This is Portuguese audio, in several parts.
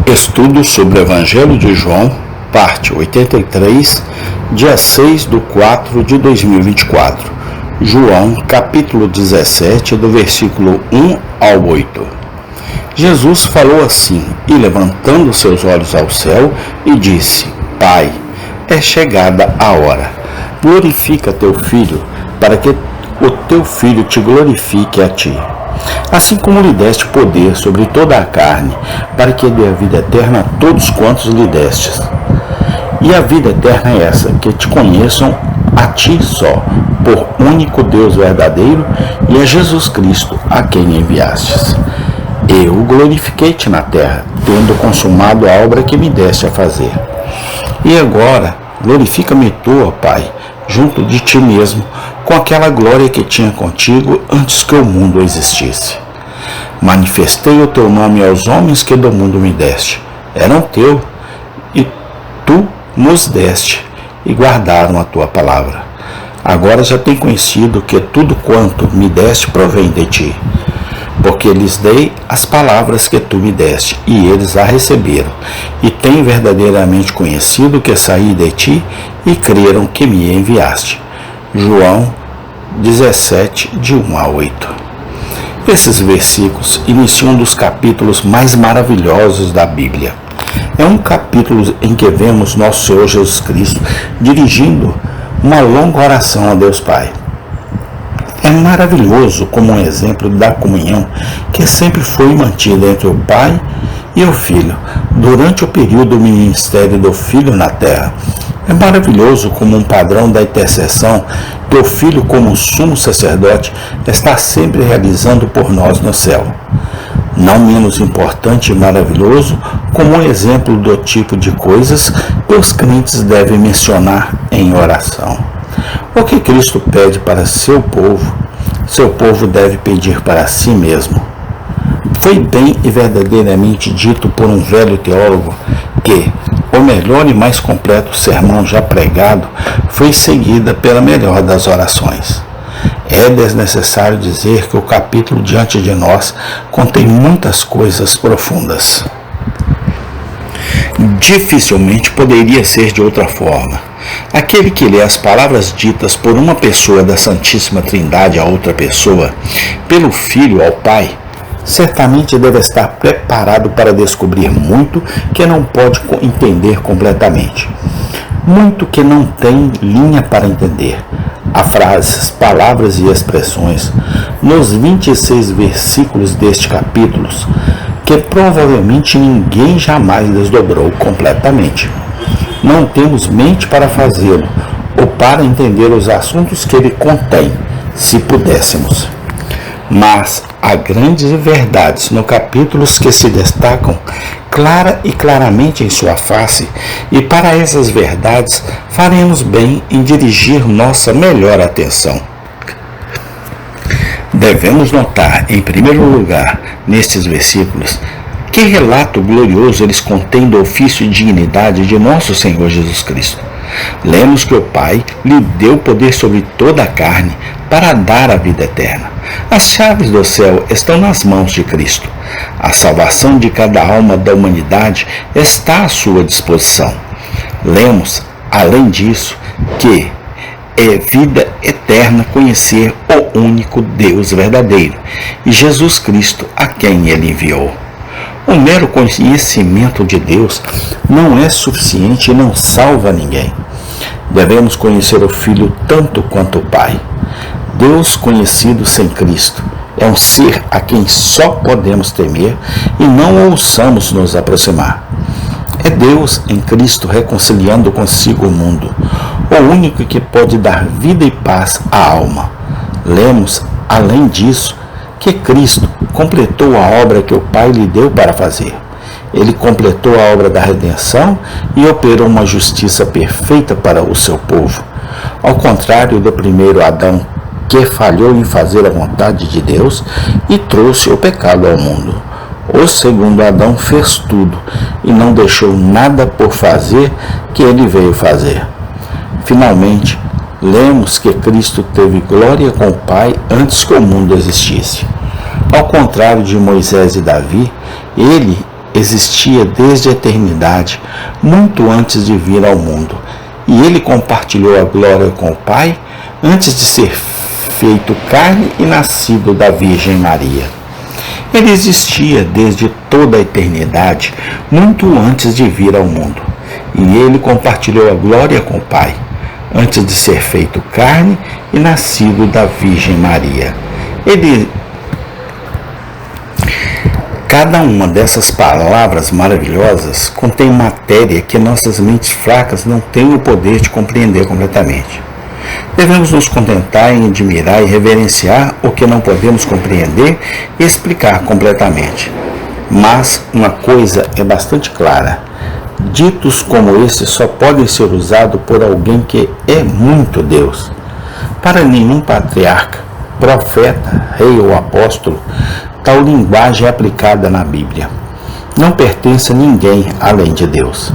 Estudo sobre o Evangelho de João, parte 83, dia 6/4/2024. João, capítulo 17, do versículo 1 ao 8. Jesus falou assim, e levantando seus olhos ao céu, e disse: Pai, é chegada a hora. Glorifica teu Filho, para que o teu Filho te glorifique a ti. Assim como lhe deste poder sobre toda a carne, para que dê a vida eterna a todos quantos lhe destes. E a vida eterna é essa, que te conheçam a ti só, por único Deus verdadeiro, e a Jesus Cristo, a quem enviastes. Eu glorifiquei-te na terra, tendo consumado a obra que me deste a fazer. E agora, glorifica-me tu, ó Pai, junto de ti mesmo, com aquela glória que tinha contigo antes que o mundo existisse. Manifestei o teu nome aos homens que do mundo me deste. Eram teu, e tu nos deste, e guardaram a tua palavra. Agora já tenho conhecido que tudo quanto me deste provém de ti, porque lhes dei as palavras que tu me deste, e eles a receberam, e têm verdadeiramente conhecido que saí de ti, e creram que me enviaste. João 17, de 1 a 8. Esses versículos iniciam um dos capítulos mais maravilhosos da Bíblia. É um capítulo em que vemos nosso Senhor Jesus Cristo dirigindo uma longa oração a Deus Pai. É maravilhoso como um exemplo da comunhão que sempre foi mantida entre o Pai e o Filho durante o período do ministério do Filho na terra. É maravilhoso como um padrão da intercessão que o Filho, como sumo sacerdote, está sempre realizando por nós no céu. Não menos importante e maravilhoso como um exemplo do tipo de coisas que os crentes devem mencionar em oração. O que Cristo pede para seu povo deve pedir para si mesmo. Foi bem e verdadeiramente dito por um velho teólogo que o melhor e mais completo sermão já pregado foi seguida pela melhor das orações. É desnecessário dizer que o capítulo diante de nós contém muitas coisas profundas. Dificilmente poderia ser de outra forma. Aquele que lê as palavras ditas por uma pessoa da Santíssima Trindade a outra pessoa, pelo Filho ao Pai, certamente deve estar preparado para descobrir muito que não pode entender completamente. Muito que não tem linha para entender. Há frases, palavras e expressões nos 26 versículos deste capítulo que provavelmente ninguém jamais desdobrou completamente. Não temos mente para fazê-lo ou para entender os assuntos que ele contém, se pudéssemos. Mas há grandes verdades no capítulos que se destacam clara e claramente em sua face, e para essas verdades faremos bem em dirigir nossa melhor atenção. Devemos notar, em primeiro lugar, nestes versículos, que relato glorioso eles contêm do ofício e dignidade de nosso Senhor Jesus Cristo. Lemos que o Pai lhe deu poder sobre toda a carne para dar a vida eterna. As chaves do céu estão nas mãos de Cristo. A salvação de cada alma da humanidade está à sua disposição. Lemos, além disso, que é vida eterna conhecer o único Deus verdadeiro e Jesus Cristo, a quem ele enviou. O mero conhecimento de Deus não é suficiente e não salva ninguém. Devemos conhecer o Filho tanto quanto o Pai. Deus conhecido sem Cristo é um ser a quem só podemos temer e não ousamos nos aproximar. É Deus em Cristo reconciliando consigo o mundo, o único que pode dar vida e paz à alma. Lemos, além disso, que Cristo completou a obra que o Pai lhe deu para fazer. Ele completou a obra da redenção e operou uma justiça perfeita para o seu povo. Ao contrário do primeiro Adão, que falhou em fazer a vontade de Deus e trouxe o pecado ao mundo. O segundo Adão fez tudo e não deixou nada por fazer que ele veio fazer. Finalmente, lemos que Cristo teve glória com o Pai antes que o mundo existisse. Ao contrário de Moisés e Davi, ele existia desde a eternidade, muito antes de vir ao mundo, e ele compartilhou a glória com o Pai antes de ser feito carne e nascido da Virgem Maria. Ele existia desde toda a eternidade, muito antes de vir ao mundo, e ele compartilhou a glória com o Pai antes de ser feito carne e nascido da Virgem Maria. Cada uma dessas palavras maravilhosas contém matéria que nossas mentes fracas não têm o poder de compreender completamente. Devemos nos contentar em admirar e reverenciar o que não podemos compreender e explicar completamente. Mas uma coisa é bastante clara: ditos como esses só podem ser usados por alguém que é muito Deus. Para nenhum patriarca, profeta, rei ou apóstolo, tal linguagem é aplicada na Bíblia. Não pertence a ninguém além de Deus.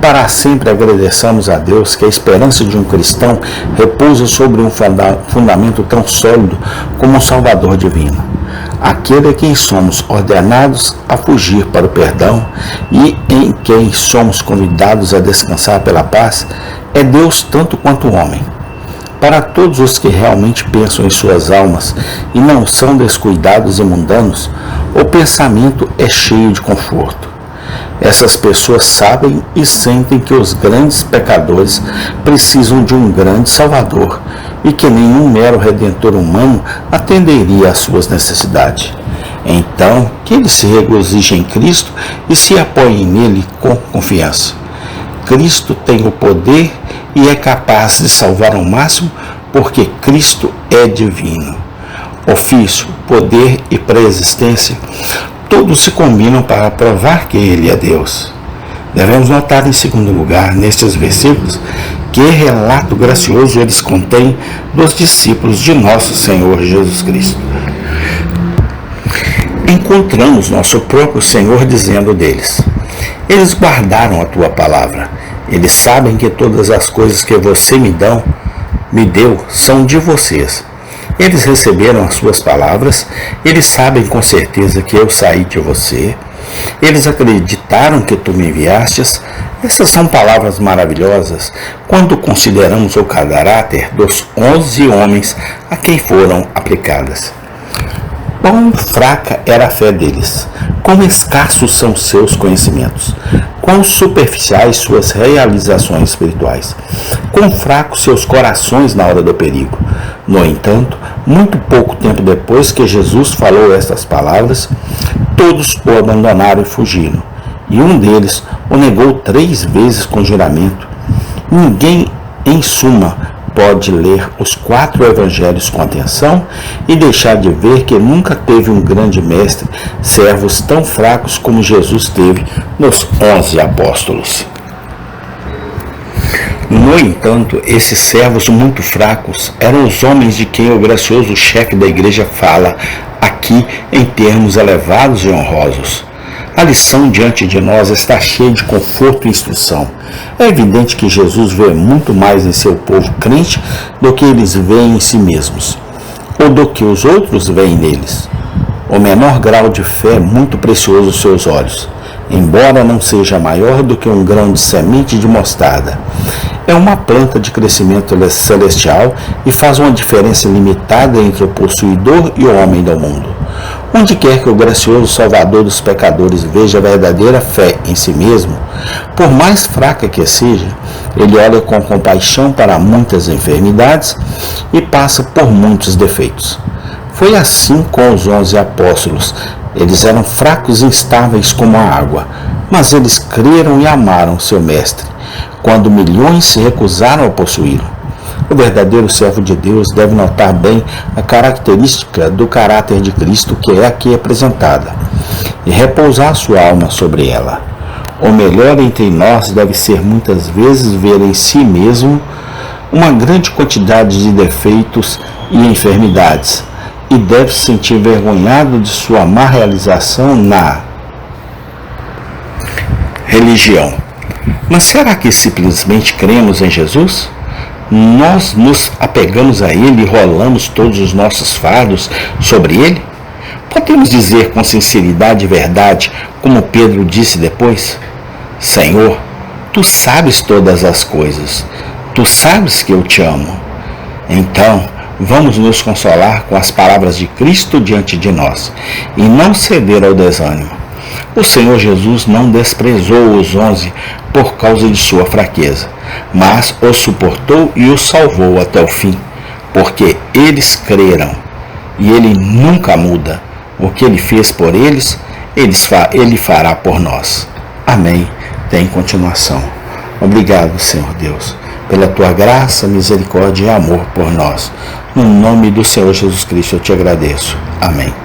Para sempre agradeçamos a Deus que a esperança de um cristão repousa sobre um fundamento tão sólido como um Salvador divino. Aquele a quem somos ordenados a fugir para o perdão e em quem somos convidados a descansar pela paz é Deus tanto quanto o homem. Para todos os que realmente pensam em suas almas e não são descuidados e mundanos, o pensamento é cheio de conforto. Essas pessoas sabem e sentem que os grandes pecadores precisam de um grande Salvador e que nenhum mero redentor humano atenderia às suas necessidades. Então, que eles se regozijem em Cristo e se apoiem nele com confiança. Cristo tem o poder e é capaz de salvar ao máximo, porque Cristo é divino. Ofício, poder e preexistência, todos se combinam para provar que Ele é Deus. Devemos notar, em segundo lugar, nestes versículos, que relato gracioso eles contêm dos discípulos de nosso Senhor Jesus Cristo. Encontramos nosso próprio Senhor dizendo deles: eles guardaram a tua palavra. Eles sabem que todas as coisas que você me deu, são de vocês. Eles receberam as suas palavras, eles sabem com certeza que eu saí de você. Eles acreditaram que tu me enviastes. Essas são palavras maravilhosas quando consideramos o caráter dos 11 homens a quem foram aplicadas. Quão fraca era a fé deles, quão escassos são seus conhecimentos, quão superficiais suas realizações espirituais, quão fracos seus corações na hora do perigo. No entanto, muito pouco tempo depois que Jesus falou estas palavras, todos o abandonaram e fugiram, e um deles o negou 3 vezes com juramento. Ninguém, em suma, pode ler os 4 evangelhos com atenção e deixar de ver que nunca teve um grande mestre servos tão fracos como Jesus teve nos 11 apóstolos. No entanto, esses servos muito fracos eram os homens de quem o gracioso chefe da igreja fala aqui em termos elevados e honrosos. A lição diante de nós está cheia de conforto e instrução. É evidente que Jesus vê muito mais em seu povo crente do que eles veem em si mesmos, ou do que os outros veem neles. O menor grau de fé é muito precioso aos seus olhos, embora não seja maior do que um grão de semente de mostarda. É uma planta de crescimento celestial e faz uma diferença limitada entre o possuidor e o homem do mundo. Onde quer que o gracioso Salvador dos pecadores veja a verdadeira fé em si mesmo, por mais fraca que seja, ele olha com compaixão para muitas enfermidades e passa por muitos defeitos. Foi assim com os 11 apóstolos. Eles eram fracos e instáveis como a água, mas eles creram e amaram seu mestre, quando milhões se recusaram a possuí-lo. O verdadeiro servo de Deus deve notar bem a característica do caráter de Cristo que é aqui apresentada, e repousar sua alma sobre ela. O melhor entre nós deve ser muitas vezes ver em si mesmo uma grande quantidade de defeitos e enfermidades, e deve se sentir envergonhado de sua má realização na religião. Mas será que simplesmente cremos em Jesus? Nós nos apegamos a Ele e rolamos todos os nossos fardos sobre Ele? Podemos dizer com sinceridade e verdade como Pedro disse depois: Senhor, tu sabes todas as coisas, tu sabes que eu te amo. Então, vamos nos consolar com as palavras de Cristo diante de nós e não ceder ao desânimo. O Senhor Jesus não desprezou os 11 por causa de sua fraqueza, mas os suportou e os salvou até o fim, porque eles creram. E Ele nunca muda. O que Ele fez por eles, Ele fará por nós. Amém. Tem continuação. Obrigado, Senhor Deus, pela Tua graça, misericórdia e amor por nós. No nome do Senhor Jesus Cristo eu te agradeço. Amém.